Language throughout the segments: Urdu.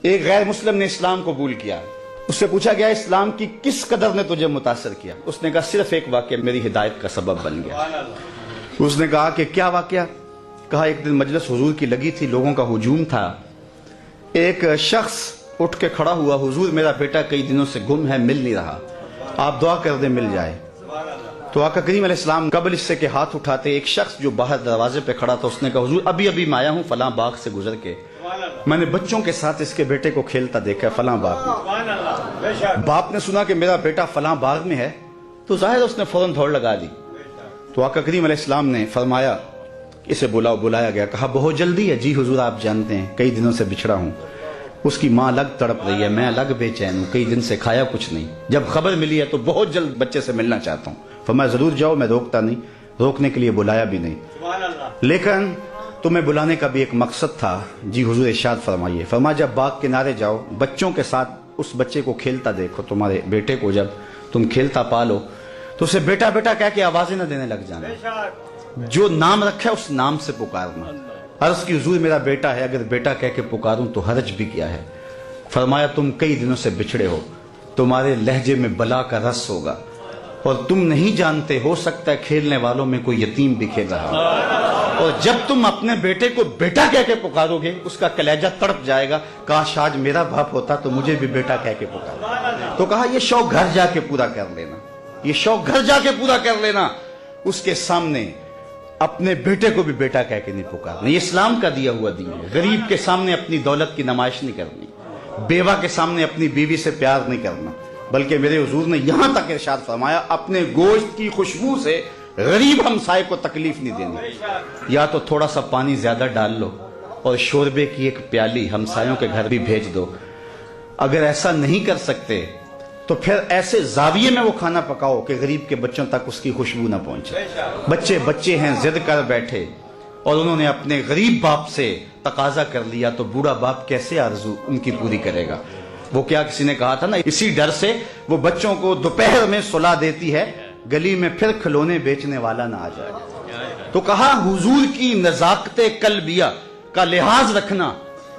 ایک غیر مسلم نے اسلام قبول کیا. اس سے پوچھا گیا اسلام کی کس قدر نے تجھے متاثر کیا؟ اس نے کہا صرف ایک واقعہ میری ہدایت کا سبب بن گیا. اس نے کہا کہ کیا واقعہ؟ کہا ایک دن مجلس حضور کی لگی تھی، لوگوں کا ہجوم تھا. ایک شخص اٹھ کے کھڑا ہوا، حضور میرا بیٹا کئی دنوں سے گم ہے، مل نہیں رہا، آپ دعا کر دیں مل جائے. تو آقا کریم علیہ السلام قبل اس سے کہ ہاتھ اٹھاتے ایک شخص جو باہر دروازے پہ کھڑا تھا، اس نے کہا حضور ابھی ابھی میں آیا ہوں فلاں باغ سے گزر کے، میں نے بچوں کے ساتھ اس کے بیٹے کو کھیلتا دیکھا فلاں باغ میں. باپ نے سنا کہ میرا بیٹا فلاں باغ میں ہے تو ظاہر اس نے فوراً دوڑ لگا دی. تو آقا کریم علیہ السلام نے فرمایا اسے بلایا گیا. کہا بہت جلدی ہے؟ جی حضور آپ جانتے ہیں کئی دنوں سے بچھڑا ہوں، اس کی ماں الگ تڑپ رہی ہے، میں الگ بے چین ہوں، کئی دن سے کھایا کچھ نہیں، جب خبر ملی ہے تو بہت جلد بچے سے ملنا چاہتا ہوں. فرمایا ضرور جاؤ، میں روکتا نہیں، روکنے کے لیے بلایا بھی نہیں، لیکن تمہیں بلانے کا بھی ایک مقصد تھا. جی حضور ارشاد فرمائیے. فرمایا جب باغ کنارے جاؤ، بچوں کے ساتھ اس بچے کو کھیلتا دیکھو، تمہارے بیٹے کو جب تم کھیلتا پالو تو اسے بیٹا بیٹا کہہ کے آوازیں نہ دینے لگ جانا، جو نام رکھا ہے اس نام سے پکارنا. عرض کی حضور میرا بیٹا ہے، اگر بیٹا کہہ کے پکاروں تو حرج بھی کیا ہے؟ فرمایا تم کئی دنوں سے بچھڑے ہو، تمہارے لہجے میں بلا کا رس ہوگا اور تم نہیں جانتے، ہو سکتا ہے کھیلنے والوں میں کوئی یتیم بھی کھیل رہا ہو، اور جب تم اپنے بیٹے کو بیٹا کہہ کے پکارو گے اس کا کلیجہ تڑپ جائے گا، کاش آج میرا باپ ہوتا تو مجھے بھی بیٹا کہہ کے پکارا. تو کہا یہ شوق گھر جا کے پورا کر لینا، یہ شوق گھر جا کے پورا کر لینا، اس کے سامنے اپنے بیٹے کو بھی بیٹا کہہ کے نہیں پکارنا. یہ اسلام کا دیا ہوا دین ہے. غریب کے سامنے اپنی دولت کی نمائش نہیں کرنی، بیوہ کے سامنے اپنی بیوی سے پیار نہیں کرنا، بلکہ میرے حضور نے یہاں تک ارشاد فرمایا اپنے گوشت کی خوشبو سے غریب ہمسائے کو تکلیف نہیں دینی. یا تو تھوڑا سا پانی زیادہ ڈال لو اور شوربے کی ایک پیالی ہمسایوں کے گھر بھی بھیج دو. اگر ایسا نہیں کر سکتے تو پھر ایسے زاویے میں وہ کھانا پکاؤ کہ غریب کے بچوں تک اس کی خوشبو نہ پہنچے. بچے ہیں ضد کر بیٹھے اور انہوں نے اپنے غریب باپ سے تقاضا کر لیا تو بوڑھا باپ کیسے آرزو ان کی پوری کرے گا؟ وہ کیا کسی نے کہا تھا نا، اسی ڈر سے وہ بچوں کو دوپہر میں سلا دیتی ہے گلی میں پھر کھلونے بیچنے والا نہ آ جائے. تو کہا حضور کی نزاکت قلبیہ کا لحاظ رکھنا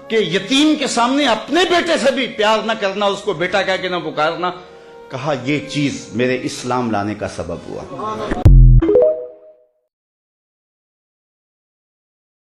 کہ یتیم کے سامنے اپنے بیٹے سے بھی پیار نہ کرنا، اس کو بیٹا کہہ کے نہ پکارنا. کہا یہ چیز میرے اسلام لانے کا سبب ہوا.